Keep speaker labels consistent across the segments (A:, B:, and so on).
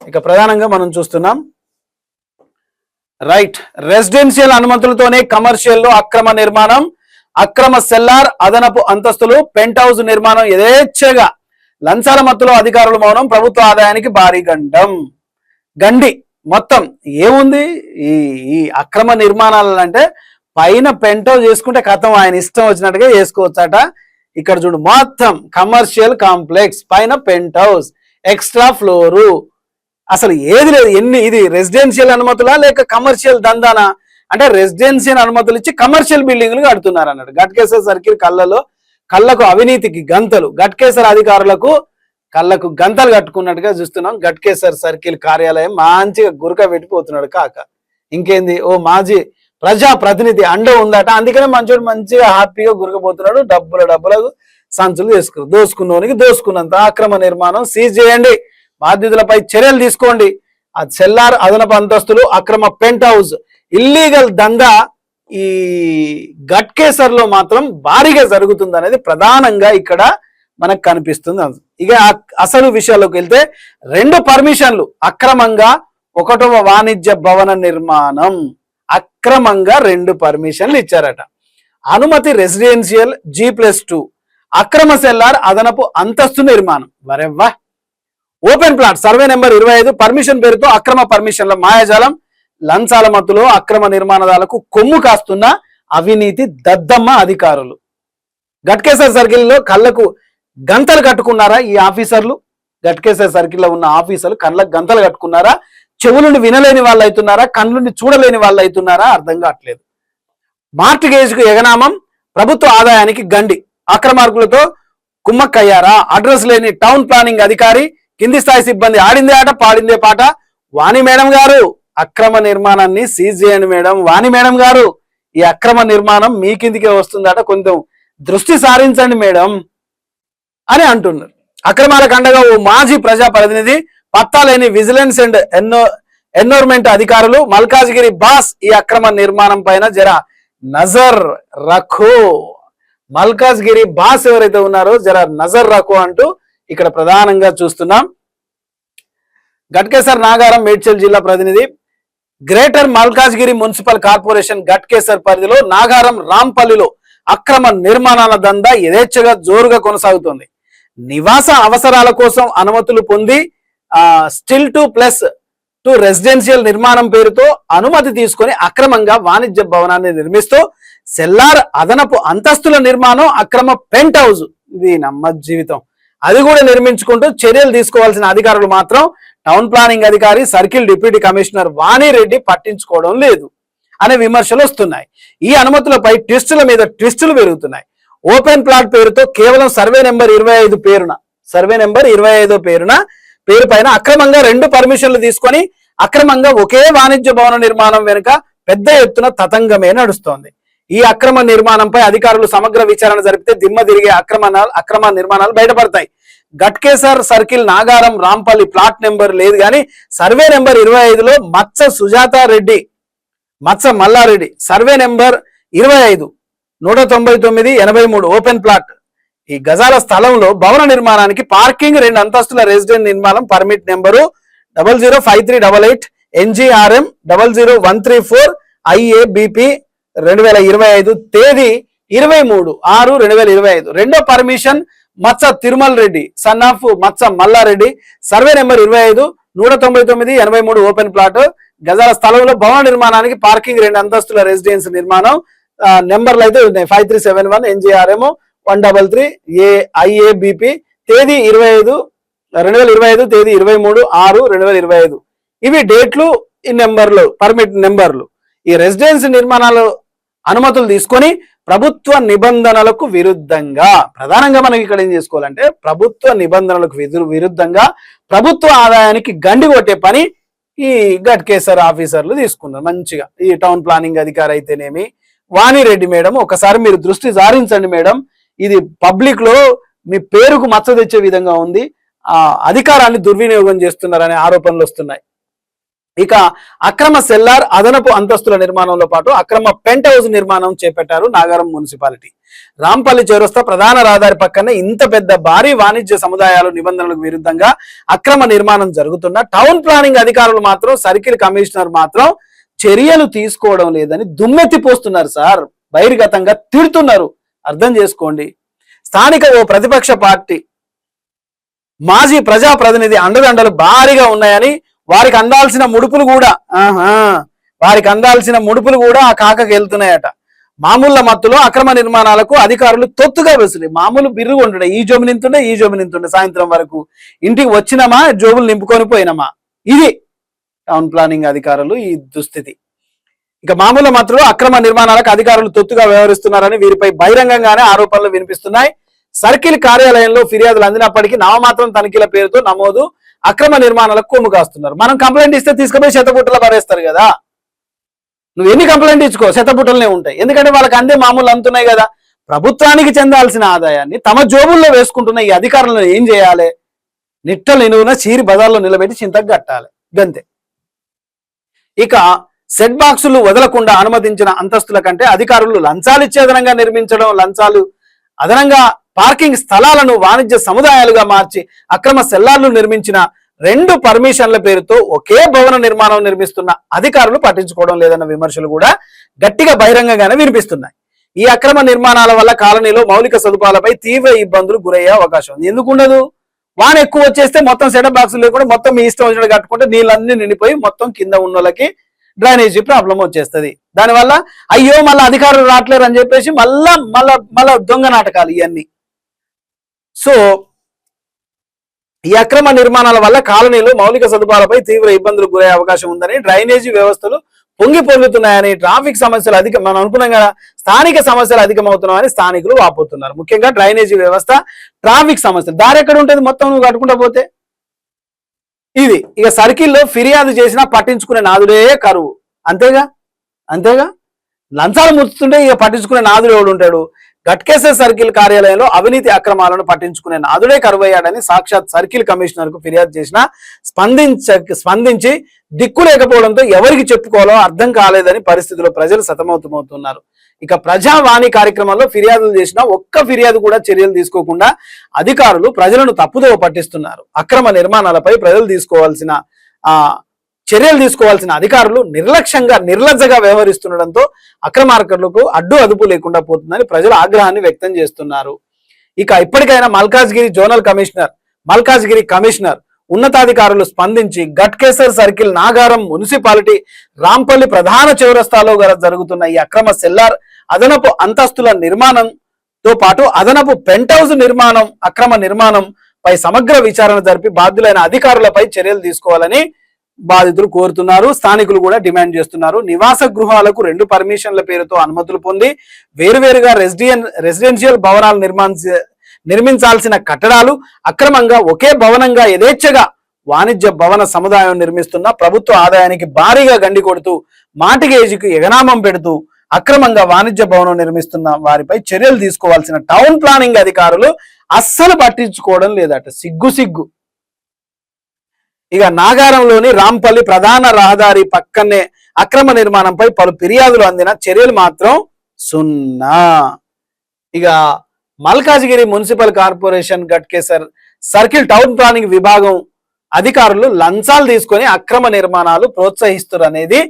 A: ఇక ప్రధానంగా మనం చూస్తున్నాం రైట్ రెసిడెన్షియల్ అనుమతులతోనే కమర్షియల్లో అక్రమ నిర్మాణం, అక్రమ సెల్లార్, అదనపు అంతస్తులు, పెంట్ హౌస్ నిర్మాణం యథేచ్ఛగా లంచాల మత్తులో అధికారులు మౌనం, ప్రభుత్వ ఆదాయానికి భారీ గండి మొత్తం ఏముంది ఈ అక్రమ నిర్మాణాలు అంటే పైన పెంట్ హౌస్ చేసుకుంటే కథం ఆయన ఇష్టం వచ్చినట్టుగా చేసుకోవచ్చట. ఇక్కడ చూడు మొత్తం కమర్షియల్ కాంప్లెక్స్ పైన పెంట్ హౌస్, ఎక్స్ట్రా ఫ్లోరు, అసలు ఏది లేదు. ఇది రెసిడెన్షియల్ అనుమతులా లేక కమర్షియల్ దందానా అంటే రెసిడెన్షియల్ అనుమతులు ఇచ్చి కమర్షియల్ బిల్డింగ్లు కడుతున్నారు అన్నాడు. గట్కేసర్ సర్కిల్ కళ్ళకు అవినీతికి గంతలు, గట్కేసర్ అధికారులకు కళ్ళకు గంతలు కట్టుకున్నట్టుగా చూస్తున్నాం. గట్కేసర్ సర్కిల్ కార్యాలయం మంచిగా గురక పెట్టిపోతున్నాడు కాక. ఇంకేంది ఓ మాజీ ప్రజా ప్రతినిధి అండ ఉందట, అందుకనే మంచిగా హ్యాపీగా గురకపోతున్నాడు. డబ్బులకు సంచులు దోసుకున్నోనికి దోసుకున్నంత అక్రమ నిర్మాణం సీజ్ చేయండి, బాధ్యతలపై చర్యలు తీసుకోండి. ఆ సెల్లార్, అదనపు అంతస్తులు, అక్రమ పెంట్ హౌస్, ఇల్లీగల్ దందా ఈ గట్కేసర్ లో మాత్రం భారీగా జరుగుతుంది అనేది ప్రధానంగా ఇక్కడ మనకు కనిపిస్తుంది. ఇక అసలు విషయాల్లోకి వెళ్తే 2 పర్మిషన్లు అక్రమంగా, 1వ వాణిజ్య భవన నిర్మాణం అక్రమంగా 2 పర్మిషన్లు ఇచ్చారట. అనుమతి రెసిడెన్షియల్ G+2, అక్రమ సెల్లార్, అదనపు అంతస్తు నిర్మాణం. వరెవ్వా. Open plot survey number 25 permission పేరుతో అక్రమ పర్మిషన్ల మాయాజాలం, లంచాల మత్తులో అక్రమ నిర్మాణాలకు కొమ్ము కాస్తున్న అవినీతి దద్దమ్మ అధికారులు. గట్కేసర్ సర్కిల్లో కళ్ళకు గంతలు కట్టుకున్నారా ఈ ఆఫీసర్లు? గట్కేసర్ సర్కిల్లో ఉన్న ఆఫీసర్లు కళ్ళకు గంతలు కట్టుకున్నారా? చెవులుండి వినలేని వాళ్ళు అవుతున్నారా? కళ్ళుండి చూడలేని వాళ్ళు అవుతున్నారా? అర్థం కావట్లేదు. మార్టిగేజ్కు ఎగనామం, ప్రభుత్వ ఆదాయానికి గండి, అక్రమార్కులతో కుమ్మక్కయ్యారా? అడ్రస్ లేని టౌన్ ప్లానింగ్ అధికారి, కింది స్థాయి సిబ్బంది ఆడిందే ఆట పాడిందే పాట. వాణి మేడం గారు అక్రమ నిర్మాణాన్ని సీజ్ చేయండి మేడం. వాణి మేడం గారు ఈ అక్రమ నిర్మాణం మీ కిందికే వస్తుందట, కొంచెం దృష్టి సారించండి మేడం అని అంటున్నారు. అక్రమాలకు అండగా ఓ మాజీ ప్రజా ప్రతినిధి, పత్తా లేని విజిలెన్స్ అండ్ ఎన్విరాన్మెంట్ అధికారులు, మల్కాజ్గిరి బాస్ ఈ అక్రమ నిర్మాణం పైన జర నజర్ రఖో. మల్కాజ్గిరి బాస్ ఎవరైతే ఉన్నారో జర నజర్ రఖో అంటూ ఇక్కడ ప్రధానంగా చూస్తున్నాం. గట్కేసర్ నాగారం మేడ్చల్ జిల్లా ప్రతినిధి. Greater Malkajgiri municipal corporation Ghatkesar పరిధిలో నాగారం రాంపల్లిలో అక్రమ నిర్మాణాల దందా యథేచ్ఛగా జోరుగా కొనసాగుతోంది. నివాస అవసరాల కోసం అనుమతులు పొంది స్టిల్ 2+2 రెసిడెన్షియల్ నిర్మాణం పేరుతో అనుమతి తీసుకొని అక్రమంగా వాణిజ్య భవనాన్ని నిర్మిస్తూ సెల్లార్, అదనపు అంతస్తుల నిర్మాణం, అక్రమ పెంట్ హౌస్, ఇది నమ్మ జీవితం, అది కూడా నిర్మించుకుంటూ చర్యలు తీసుకోవాల్సిన అధికారులు మాత్రం టౌన్ ప్లానింగ్ అధికారి, సర్కిల్ డిప్యూటీ కమిషనర్ వాణిరెడ్డి పట్టించుకోవడం లేదు అనే విమర్శలు వస్తున్నాయి. ఈ అనుమతులపై ట్విస్టుల మీద ట్విస్టులు పెరుగుతున్నాయి. ఓపెన్ ప్లాట్ పేరుతో కేవలం సర్వే నెంబర్ 25 పేరు పైన అక్రమంగా 2 పర్మిషన్లు తీసుకొని అక్రమంగా ఒకే వాణిజ్య భవన నిర్మాణం వెనుక పెద్ద ఎత్తున తతంగమే నడుస్తోంది. ఈ అక్రమ నిర్మాణంపై అధికారులు సమగ్ర విచారణ జరిపితే దిమ్మ తిరిగే అక్రమ నిర్మాణాలు బయటపడతాయి. Ghatkesar circle Nagaram Rampally plot number లేదు కానీ సర్వే నెంబర్ 25లో Matsa Sujatha Reddy, Matsa Malla Reddy, survey number 25 199-83 open plot. ఈ గజాల స్థలంలో భవన నిర్మాణానికి పార్కింగ్, 2 అంతస్తుల రెసిడెంట్ నిర్మాణం, పర్మిట్ నెంబరు 005388 NGRM 00134 IABP 2025, తేదీ 23/6/2025. 2వ permission Matsa Tirumal Reddy son of Matsa Malla Reddy, survey number 25 199-83 open plot. గజాల స్థలంలో భవన నిర్మాణానికి పార్కింగ్, 2 అంతస్తుల రెసిడెన్స్ నిర్మాణం, నెంబర్లు అయితే ఉన్నాయి 5371 NGRM 133 IABP, తేదీ 2025, తేదీ 23/6/2025. ఇవి డేట్లు, ఈ నెంబర్లు, పర్మిట్ నెంబర్లు. ఈ రెసిడెన్స్ నిర్మాణాలు అనుమతులు తీసుకొని ప్రభుత్వ నిబంధనలకు విరుద్ధంగా, ప్రధానంగా మనం ఇక్కడ ఏం చేసుకోవాలంటే ప్రభుత్వ నిబంధనలకు విరుద్ధంగా ప్రభుత్వ ఆదాయానికి గండి కొట్టే పని ఈ గట్కేసర్ ఆఫీసర్లు తీసుకున్నారు. మంచిగా ఈ టౌన్ ప్లానింగ్ అధికారి అయితేనేమి వాణిరెడ్డి మేడం, ఒకసారి మీరు దృష్టి సారించండి మేడం, ఇది పబ్లిక్ లో మీ పేరుకు మచ్చ తెచ్చే విధంగా ఉంది, అధికారాన్ని దుర్వినియోగం చేస్తున్నారనే ఆరోపణలు వస్తున్నాయి. ఇక అక్రమ సెల్లార్, అదనపు అంతస్తుల నిర్మాణంలో పాటు అక్రమ పెంట్ హౌస్ నిర్మాణం చేపట్టారు నాగారం మున్సిపాలిటీ. రాంపల్లి చౌరస్తా ప్రధాన రహదారి పక్కనే ఇంత పెద్ద భారీ వాణిజ్య సముదాయాలు నిబంధనలకు విరుద్ధంగా అక్రమ నిర్మాణం జరుగుతున్న టౌన్ ప్లానింగ్ అధికారులు మాత్రం సర్కిల్ కమిషనర్ మాత్రం చర్యలు తీసుకోవడం లేదని దుమ్మెత్తిపోస్తున్నారు సార్. బహిర్గతంగా తిడుతున్నారు. అర్థం చేసుకోండి. స్థానిక ఓ ప్రతిపక్ష పార్టీ మాజీ ప్రజాప్రతినిధి అండదండలు భారీగా ఉన్నాయని వారికి అందాల్సిన ముడుపులు కూడా ఆ కాకకి వెళ్తున్నాయట. మామూళ్ళ మత్తులో అక్రమ నిర్మాణాలకు అధికారులు తొత్తుగా వెసులు. మామూలు బిర్రు ఉంటుండే ఈ జోబు నింతుండే సాయంత్రం వరకు ఇంటికి వచ్చినామా జోబులు నింపుకొని పోయినామా. ఇది టౌన్ ప్లానింగ్ అధికారులు ఈ దుస్థితి. ఇక మామూలు మత్తులో అక్రమ నిర్మాణాలకు అధికారులు తొత్తుగా వ్యవహరిస్తున్నారని వీరిపై బహిరంగంగానే ఆరోపణలు వినిపిస్తున్నాయి. సర్కిల్ కార్యాలయంలో ఫిర్యాదులు అందినప్పటికీ నామమాత్రం తనిఖీల పేరుతో నమోదు అక్రమ నిర్మాణాలకు కొమ్ము కాస్తున్నారు. మనం కంప్లైంట్ ఇస్తే తీసుకుపోయి చెత్తబుట్టలో పరేస్తారు కదా. నువ్వు ఎన్ని కంప్లైంట్ ఇచ్చుకో చెత్తబుట్టలనే ఉంటాయి. ఎందుకంటే వాళ్ళకి అందే మామూలు అంతున్నాయి కదా. ప్రభుత్వానికి చెందాల్సిన ఆదాయాన్ని తమ జోబుల్లో వేసుకుంటున్న ఈ అధికారులను ఏం చేయాలి? నిట్టలు నిలువున చీరి బజార్లో నిలబెట్టి చింతకు కట్టాలి, గంతే. ఇక సెట్ బాక్సులు వదలకుండా అనుమతించిన అంతస్తుల కంటే అధికారులు లంచాలు ఇచ్చేదనంగా నిర్మించడం, లంచాలు అదనంగా పార్కింగ్ స్థలాలను వాణిజ్య సముదాయాలుగా మార్చి అక్రమ సెల్లార్లు నిర్మించిన 2 పర్మిషన్ల పేరుతో ఒకే భవన నిర్మాణం నిర్మిస్తున్న అధికారులు పట్టించుకోవడం లేదన్న విమర్శలు కూడా గట్టిగా బహిరంగంగానే వినిపిస్తున్నాయి. ఈ అక్రమ నిర్మాణాల వల్ల కాలనీలో మౌలిక సదుపాయాలపై తీవ్ర ఇబ్బందులు గురయ్యే అవకాశం ఉంది. ఎందుకు ఉండదు? వాన ఎక్కువ వచ్చేస్తే మొత్తం సెటప్ బాక్సులు లేకుండా మొత్తం మీ ఇష్టం వచ్చినట్టు కట్టుకుంటే నీళ్ళన్నీ నిండిపోయి మొత్తం కింద ఉన్నోళ్ళకి డ్రైనేజీ ప్రాబ్లం వచ్చేస్తుంది. దానివల్ల అయ్యో మళ్ళీ అధికారులు రావట్లేరు అని చెప్పేసి మళ్ళా దొంగ నాటకాలు ఇవన్నీ. సో ఈ అక్రమ నిర్మాణాల వల్ల కాలనీలో మౌలిక సదుపాయాలపై తీవ్ర ఇబ్బందులు గురయ్యే అవకాశం ఉందని, డ్రైనేజీ వ్యవస్థలు పొంగి పొర్లుతున్నాయని, ట్రాఫిక్ సమస్యలు మనం అనుకున్నాం కదా, స్థానిక సమస్యలు అధికమవుతున్నాయని స్థానికులు వాపోతున్నారు. ముఖ్యంగా డ్రైనేజీ వ్యవస్థ, ట్రాఫిక్ సమస్యలు. దారి ఎక్కడ ఉంటుంది మొత్తం నువ్వు కట్టుకుంటా పోతే? ఇది ఇక సర్కిల్లో ఫిర్యాదు చేసినా పట్టించుకునే నాదుడే కరువు. అంతేగా లంచాలు ముచ్చుతుంటే ఇక పట్టించుకునే నాదుడు ఎవడు ఉంటాడు? గట్కేసర్ సర్కిల్ కార్యాలయంలో అవినీతి అక్రమాలను పట్టించుకునే నాదుడే కరువయ్యాడని సాక్షాత్ సర్కిల్ కమిషనర్ కు ఫిర్యాదు చేసినా స్పందించి దిక్కు లేకపోవడంతో ఎవరికి చెప్పుకోవాలో అర్థం కాలేదని పరిస్థితిలో ప్రజలు సతమతమవుతున్నారు. ఇక ప్రజావాణి కార్యక్రమంలో ఫిర్యాదులు చేసినా ఒక్క ఫిర్యాదు కూడా చర్యలు తీసుకోకుండా అధికారులు ప్రజలను తప్పుదోవ పట్టిస్తున్నారు. అక్రమ నిర్మాణాలపై ప్రజలు చర్యలు తీసుకోవాల్సిన అధికారులు నిర్లజ్జగా వ్యవహరిస్తుండటంతో అక్రమార్కులకు అదుపు లేకుండా పోతుందని ప్రజలు ఆగ్రహాన్ని వ్యక్తం చేస్తున్నారు. ఇక ఇప్పటికైనా మల్కాజ్గిరి కమిషనర్ ఉన్నతాధికారులు స్పందించి గట్కేసర్ సర్కిల్, నాగారం మున్సిపాలిటీ, రాంపల్లి ప్రధాన చౌరస్తాలో జరుగుతున్న ఈ అక్రమ సెల్లార్, అదనపు అంతస్తుల నిర్మాణంతో పాటు అదనపు పెంట్ హౌస్ అక్రమ నిర్మాణం పై సమగ్ర విచారణ జరిపి బాధ్యులైన అధికారులపై చర్యలు తీసుకోవాలని బాధితులు కోరుతున్నారు. స్థానికులు కూడా డిమాండ్ చేస్తున్నారు. నివాస గృహాలకు 2 పర్మిషన్ల పేరుతో అనుమతులు పొంది వేరువేరుగా రెసిడెన్షియల్ భవనాలు నిర్మించాల్సిన కట్టడాలు అక్రమంగా ఒకే భవనంగా యథేచ్ఛగా వాణిజ్య భవన సముదాయం నిర్మిస్తున్న, ప్రభుత్వ ఆదాయానికి భారీగా గండి కొడుతూ మాటిగేజీకి ఎగనామం పెడుతూ అక్రమంగా వాణిజ్య భవనం నిర్మిస్తున్న వారిపై చర్యలు తీసుకోవాల్సిన టౌన్ ప్లానింగ్ అధికారులు అస్సలు పట్టించుకోవడం లేదట. సిగ్గు. ఇక నాగారంలోని రాంపల్లి ప్రధాన రహదారి పక్కనే అక్రమ నిర్మాణంపై పలు ఫిర్యాదులు అందిన చర్యలు మాత్రం 0. ఇక Malkajgiri municipal corporation Ghatkesar circle town planning విభాగం అధికారులు లంచాలు తీసుకొని అక్రమ నిర్మాణాలు ప్రోత్సహిస్తారు అనేది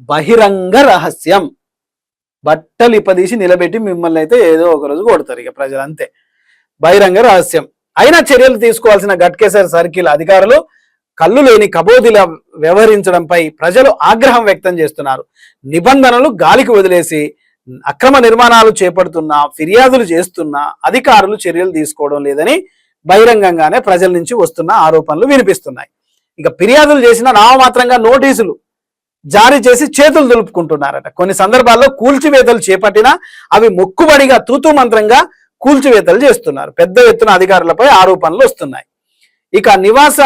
A: బహిరంగ రహస్యం. బట్టలు ఇప్పదీసి నిలబెట్టి మిమ్మల్ని అయితే ఏదో ఒక రోజు కొడతారు ఇక ప్రజలు, అంతే. బహిరంగ రహస్యం. అయినా చర్యలు తీసుకోవాల్సిన గట్కేసర్ సర్కిల్ అధికారులు కళ్ళు లేని కబోదిలా వ్యవహరించడంపై ప్రజలు ఆగ్రహం వ్యక్తం చేస్తున్నారు. నిబంధనలు గాలికి వదిలేసి అక్రమ నిర్మాణాలు చేపడుతున్నా, ఫిర్యాదులు చేస్తున్నా అధికారులు చర్యలు తీసుకోవడం లేదని బహిరంగంగానే ప్రజల నుంచి వస్తున్న ఆరోపణలు వినిపిస్తున్నాయి. ఇక ఫిర్యాదులు చేసిన నామమాత్రంగా నోటీసులు జారీ చేసి చేతులు దులుపుకుంటున్నారట. కొన్ని సందర్భాల్లో కూల్చివేతలు చేపట్టినా అవి మొక్కుబడిగా తూతూ మంత్రంగా కూల్చివేతలు చేస్తున్నారు. పెద్ద ఎత్తున అధికారులపై ఆరోపణలు వస్తున్నాయి. ఇక నివాస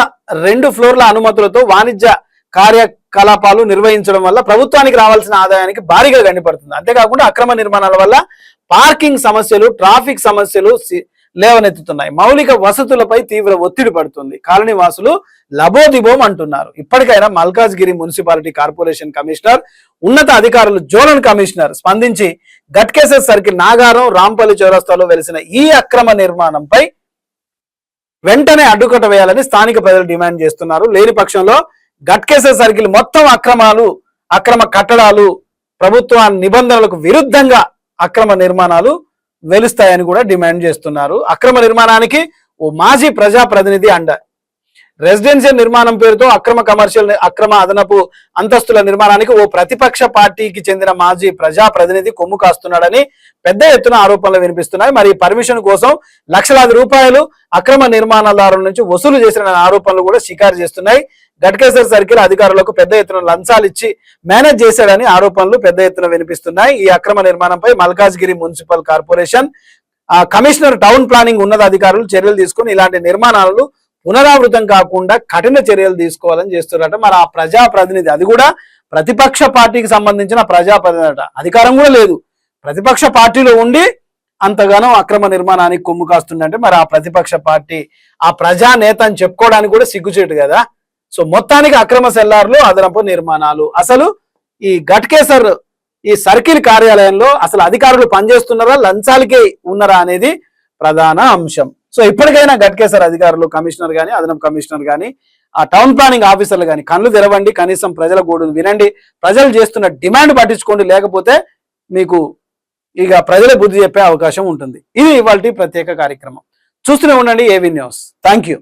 A: 2 ఫ్లోర్ల అనుమతులతో వాణిజ్య కార్యకలాపాలు నిర్వహించడం వల్ల ప్రభుత్వానికి రావాల్సిన ఆదాయానికి భారీగా గండిపడుతుంది. అంతేకాకుండా అక్రమ నిర్మాణాల వల్ల పార్కింగ్ సమస్యలు, ట్రాఫిక్ సమస్యలు, లేవనెత్తుతున్నాయి. మౌలిక వసతులపై తీవ్ర ఒత్తిడి పడుతుంది. కాలనీ వాసులు లబోదిబోం అంటున్నారు. ఇప్పటికైనా మల్కాజ్గిరి మున్సిపాలిటీ కార్పొరేషన్ కమిషనర్, ఉన్నత అధికారులు, జోనల్ కమిషనర్ స్పందించి గట్కేసర్ సర్కిల్, నాగారం, రాంపల్లి చౌరస్తాలో వెలిసిన ఈ అక్రమ నిర్మాణంపై వెంటనే అడ్డుకట్ట వేయాలని స్థానిక ప్రజలు డిమాండ్ చేస్తున్నారు. లేని పక్షంలో గట్కేసర్ సర్కిల్ మొత్తం అక్రమ కట్టడాలు, ప్రభుత్వ నిబంధనలకు విరుద్ధంగా అక్రమ నిర్మాణాలు వెలుస్తాయని కూడా డిమాండ్ చేస్తున్నారు. అక్రమ నిర్మాణానికి ఓ మాజీ ప్రజాప్రతినిధి అండ. రెసిడెన్షియల్ నిర్మాణం పేరుతో అక్రమ అదనపు అంతస్తుల నిర్మాణానికి ఓ ప్రతిపక్ష పార్టీకి చెందిన మాజీ ప్రజాప్రతినిధి కొమ్ము కాస్తున్నాడని పెద్ద ఎత్తున ఆరోపణలు వినిపిస్తున్నాయి. మరి పర్మిషన్ కోసం లక్షలాది రూపాయలు అక్రమ నిర్మాణదారుల నుంచి వసూలు చేసిన ఆరోపణలు కూడా షికారు చేస్తున్నాయి. గట్కేసర్ సర్కిల్ అధికారులకు పెద్ద ఎత్తున లంచాలు ఇచ్చి మేనేజ్ చేశాడని ఆరోపణలు పెద్ద ఎత్తున వినిపిస్తున్నాయి. ఈ అక్రమ నిర్మాణంపై Malkajgiri municipal corporation commissioner, town planning ఉన్నత అధికారులు చర్యలు తీసుకుని ఇలాంటి నిర్మాణాలను పునరావృతం కాకుండా కఠిన చర్యలు తీసుకోవాలని చేస్తున్నారట. మరి ఆ ప్రజాప్రతినిధి, అది కూడా ప్రతిపక్ష పార్టీకి సంబంధించిన ప్రజాప్రతినిధి అట. అధికారం కూడా లేదు, ప్రతిపక్ష పార్టీలో ఉండి అంతగానో అక్రమ నిర్మాణానికి కొమ్ము కాస్తుందంటే మరి ఆ ప్రతిపక్ష పార్టీ ఆ ప్రజా నేత అని చెప్పుకోవడానికి కూడా సిగ్గుచేటు కదా. సో మొత్తానికి అక్రమ సెల్లార్లు, అదనపు నిర్మాణాలు. అసలు ఈ గట్కేసర్ ఈ సర్కిల్ కార్యాలయంలో అసలు అధికారులు పనిచేస్తున్నారా, లంచాలకే ఉన్నారా అనేది ప్రధాన అంశం. సో ఇప్పటికైనా గట్కేసర్ అధికారులు, కమిషనర్ కానీ, అదనపు కమిషనర్ కానీ, ఆ టౌన్ ప్లానింగ్ ఆఫీసర్లు కానీ కళ్ళు తెరవండి, కనీసం ప్రజల గోడును వినండి, ప్రజలు చేస్తున్న డిమాండ్ పట్టించుకోండి. లేకపోతే మీకు ఇక ప్రజలే బుద్ధి చెప్పే అవకాశం ఉంటుంది. ఇది ఇవాల్టి ప్రత్యేక కార్యక్రమం. చూస్తూనే ఉండండి ఏవీ న్యూస్. Thank you.